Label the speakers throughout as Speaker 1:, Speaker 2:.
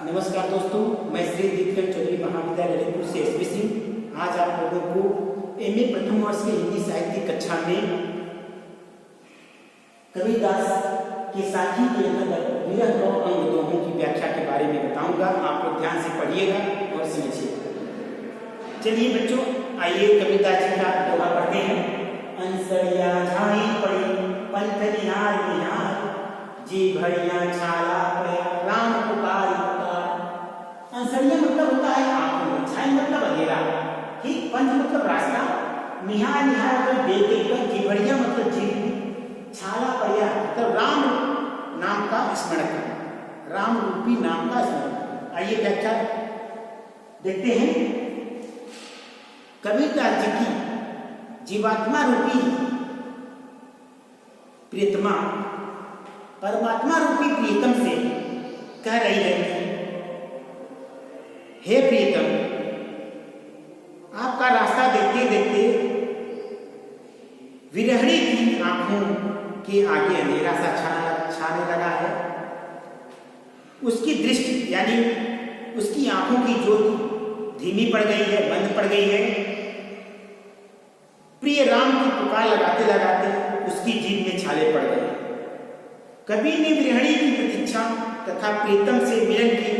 Speaker 1: नमस्कार दोस्तों, मैं श्री दीपक चौधरी महाविद्यालय ललितपुर से एसपी सिंह आज आप लोगों को एमए प्रथम वर्ष के हिंदी साहित्य कक्षा में कबीरदास के साथी के अंतर्गत विरह और अंग दोहों की व्याख्या के बारे में बताऊंगा। आप लोग ध्यान से पढ़िएगा और समझिएगा। चलिए बच्चों, आइए कबीरदास जी का दोहा पढ़ते हैं। अंसरिया झाई पड़ी पंथ निहार निहार, जी भरिया छाला पड़े राम पुकार पुकार। अंसरिया मतलब होता है आंखों में, छाई मतलब अंधेरा, ठीक, पंथ मतलब रास्ता, निहार निहार मतलब देख देखकर, जी भरिया मतलब जीव, छाला पड़िया मतलब राम नाम का स्मरण करना, राम रूपी नाम का स्मरण। आइए व्याख्या देखते हैं। कबीरदास जी की जीवात्मा रूपी प्रियतमा परमात्मा रूपी प्रियतम से कह रही है कि हे प्रियतम, आपका रास्ता देखते देखते विरहणी की आंखों के आगे अंधेरा सा छाने लगा है। उसकी दृष्टि यानी उसकी आंखों की ज्योति धीमी पड़ गई है, बंद पड़ गई है। प्रिय राम की पुकार लगाते लगाते उसकी जीभ में छाले पड़ गए। कबीर ने विरहणी की प्रतीक्षा तथा प्रीतम से मिलन की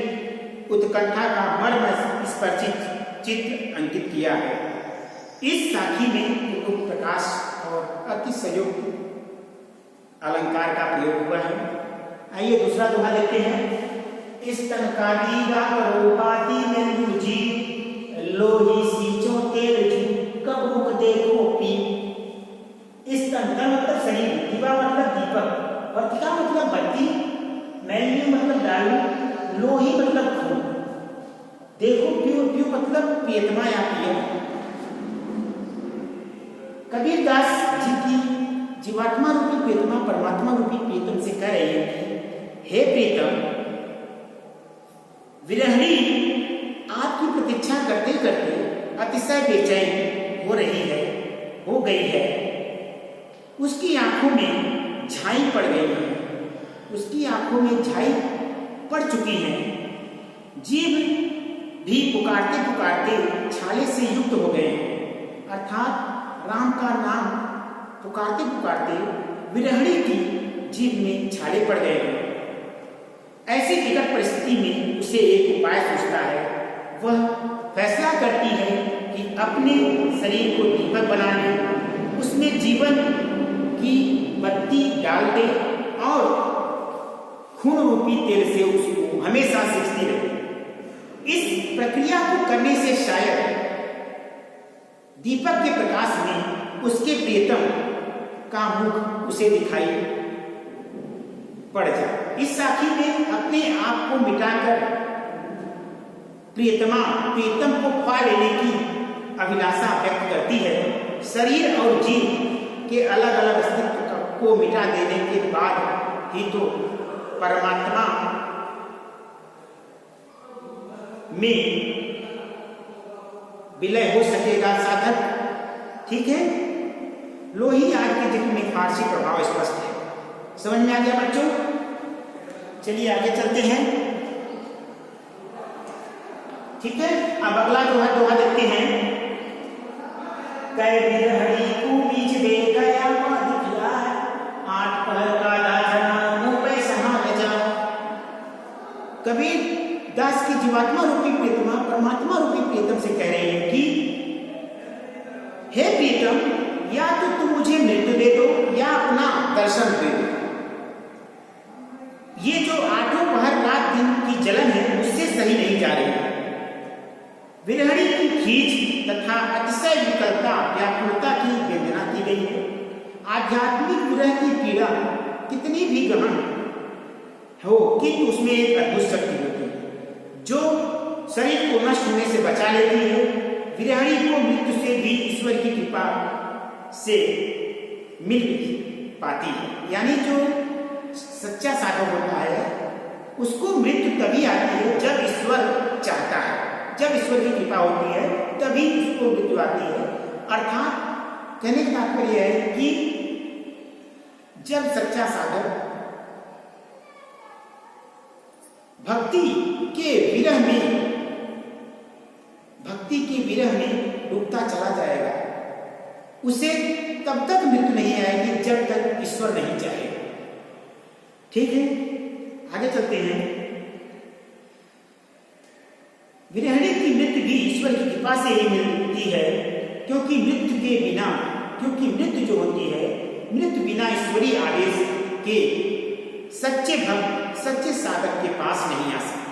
Speaker 1: उत्कंठा का मर्म स्पर्शित चित्र अंकित किया है। इस साखी में पूर्ण प्रकाश और अतिशयोक्त अलंकार का प्रयोग हुआ है। आइए दूसरा दोहा लेते हैं। इस तन का दीवा करो बाती में रुचि, लोही सींचो तेल जू कबूक देखो पी। इस तन का मतलब शरीर, दीवा मतलब दीपक, वर्तिका मतलब बत्ती, मैल्य मतलब डालू, लोही मतलब खून, देखो प्यू प्यू मतलब प्रियतमा या प्रिय। कबीरदास जी की जीवात्मा रूपी प्रियतमा परमात्मा रूपी प्रियतम से कह रही है कि हे प्रियतम, विरहणी आपकी प्रतीक्षा करते करते अतिशय बेचैन हो गई है। उसकी आंखों में झाई पड़ गई है, उसकी आंखों में झाई पड़ चुकी है। जीव भी पुकारते पुकारते छाले से युक्त हो गए हैं, अर्थात राम का नाम पुकारते पुकारते विरहणी की जीभ में छाले पड़ गए हैं। ऐसी विकट परिस्थिति में उसे एक उपाय सोचता है। वह फैसला करती है कि अपने शरीर को दीपक बना ले, उसमें जीवन की बत्ती डाल दे और खून रूपी तेल से उसको हमेशा सींचती रहे। इस प्रक्रिया को करने से शायद दीपक के प्रकाश में उसके प्रियतम का मुख उसे दिखाई पड़ जाए। इस साखी में अपने आप को मिटाकर प्रियतम को पा लेने की अभिलाषा व्यक्त करती है। शरीर और जीव के अलग अलग अस्तित्व को मिटा देने के बाद ही तो परमात्मा में विलय हो सकेगा साधक, ठीक है। लोही आज के युग में फारसी प्रभाव स्पष्ट है। समझ में आ गया बच्चों? चलिए आगे चलते हैं, ठीक है। अब अगला दोहा देखते हैं। कै विरहणी को बीच दे गया दिखला, आठ पहर का दाजना मुंह पे सहा जा। कबीर दास की जीवात्मा रूपी प्रियतमा परमात्मा रूपी प्रियतम से कह रहे हैं कि हे प्रियतम, या तो तुम मुझे मृत्यु दे दो या अपना दर्शन दे दो। ये जो आठों पहर रात दिन की जलन है उससे सही नहीं जा रही है। विरहणी की खींच तथा अतिशय विकलता व्याकुलता की वेदना की गई है। आध्यात्मिक विरह की पीड़ा कितनी भी गहन हो, किंतु उसमें एक अद्भुत शक्ति होती है जो शरीर को नष्ट होने से बचा लेती है। विरहणी को मृत्यु से भी ईश्वर की कृपा से मिल पाती है। यानी जो सच्चा साधक होता है उसको मृत्यु तभी आती है जब ईश्वर चाहता है, जब ईश्वर की कृपा होती है तभी उसको मृत्यु आती है। अर्थात कहने का तात्पर्य है कि जब सच्चा साधक भक्ति के विरह में डूबता चला जाएगा। उसे तब तक मृत्यु नहीं आएगी जब तक ईश्वर नहीं चाहे। ठीक है, आगे चलते हैं। विरहिणी की मृत्यु भी ईश्वर की कृपा से ही मिलती है, क्योंकि मृत्यु जो होती है, मृत्यु बिना ईश्वरीय आदेश के सच्चे भक्त, सच्चे साधक के पास नहीं आ सकते।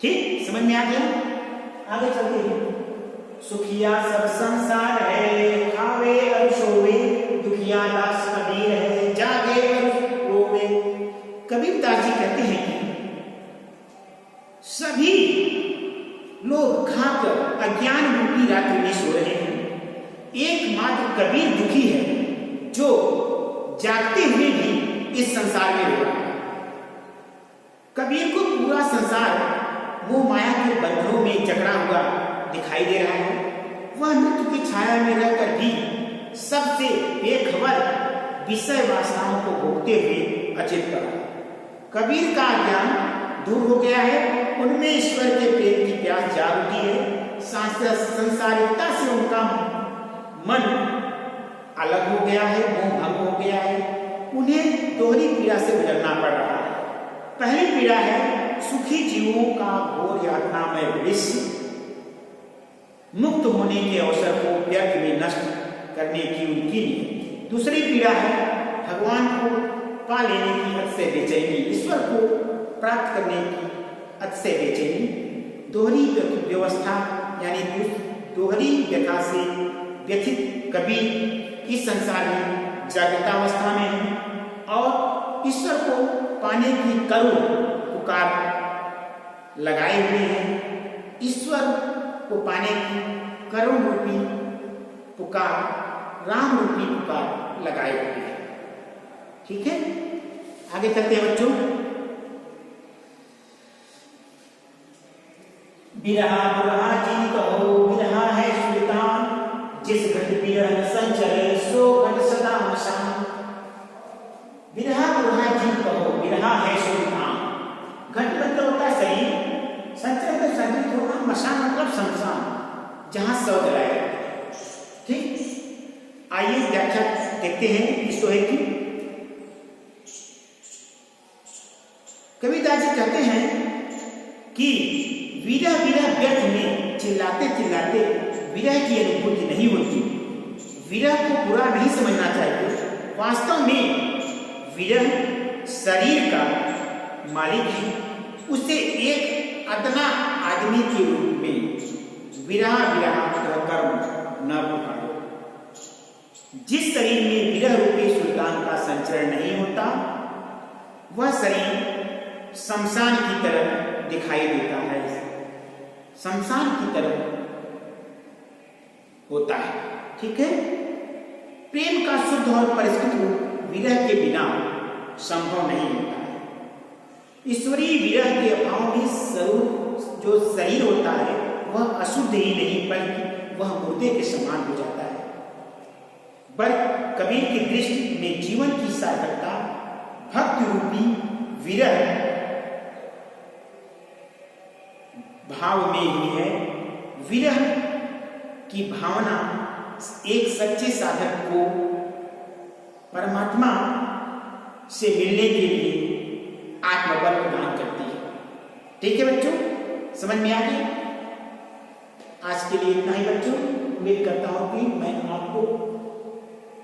Speaker 1: ठीक, समझ में आ गया? आगे चलते हैं। सुखिया सब संसार है, खावे और सोवे, दुखिया दास कबीर है, जागे और रोवे। कबीरदास जी कहते हैं कि सभी लोग खाकर अज्ञान रूपी रात्रि में सो रहे हैं, एकमात्र कबीर दुखी है जो जागते हुए भी इस संसार में रो रहा है। कबीर को पूरा संसार वो माया के बंधनों में जकड़ा हुआ दिखाई दे रहा है। वह मृत्यु की छाया में रहकर भी सबसे बेखबर विषय वासनाओं को भोगते हुए अचेत पड़ा। कबीर का ज्ञान दूर हो गया है, उनमें ईश्वर के प्रेम की प्यास जाग उठी है। संसारिकता से उनका मन अलग हो गया है, मोह भंग हो गया है। उन्हें दोहरी पीड़ा से गुजरना पड़ रहा है। पहली पीड़ा है सुखी जीवों का घोर यातनामय भविष्य, मुक्त होने के अवसर को व्यर्थ में नष्ट करने की उनकी नीयत। दूसरी पीड़ा है भगवान को पा लेने की अतिशय बेचैनी, ईश्वर को प्राप्त करने की अतिशय बेचैनी। दोहरी व्यवस्था यानी दोहरी व्यथा से व्यथित कबीर इस संसार में जागृतावस्था में है और ईश्वर को पाने की करुण पुकार लगाए हुए हैं। ईश्वर को पाने की करुण रूपी पुकार, राम रूपी पुकार लगाए हुए हैं। ठीक है, आगे चलते हैं बच्चों। बिरहा बुरहा जी कहो, बिरहा है सुल्तान, जिस घट बिरह संचरे सो घट सदा मशान। बिरहा बुरहा जी कहो, बिरहा है सुल्तान। घट मतलब होता है शरीर, संचय में संचित होगा, मशान मतलब शमशान, जहां शव जलाया जाता है। ठीक, आइए व्याख्या देखते हैं इस दोहे की। कबीरदास जी कहते हैं कि विरह व्यर्थ में चिल्लाते चिल्लाते विरह की अनुभूति नहीं होती। विरह को बुरा नहीं समझना चाहिए। वास्तव में विरह शरीर का मालिक है। उसे एक अदना आदमी के रूप में विरह कर्म न पुकारो। जिस शरीर में विरह रूपी सुल्तान का संचरण नहीं होता, वह शरीर शमशान की तरह दिखाई देता है, शमशान की तरह होता है। ठीक है, प्रेम का शुद्ध और परिष्कृत रूप विरह के बिना संभव नहीं होता है। ईश्वरीय विरह के अभाव में स्वरूप जो शरीर होता है वह अशुद्ध ही नहीं बल्कि वह मुर्दे के समान हो जाता है। पर कबीर की दृष्टि में जीवन की सार्थकता भक्ति रूपी विरह भाव में ही है। विरह की भावना एक सच्चे साधक को परमात्मा से मिलने के लिए आत्मबल प्रदान करती है। ठीक है बच्चों, समझ में आ गया? आज के लिए इतना ही बच्चों। उम्मीद करता हूं कि मैं आपको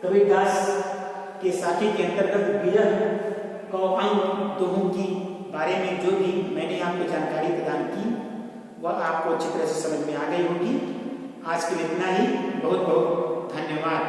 Speaker 1: कबीरदास के साथी के अंतर्गत विरह का अंग दोहों की बारे में जो भी मैंने आपको जानकारी प्रदान की वह आपको अच्छी तरह से समझ में आ गई होगी। आज के लिए इतना ही। बहुत बहुत धन्यवाद।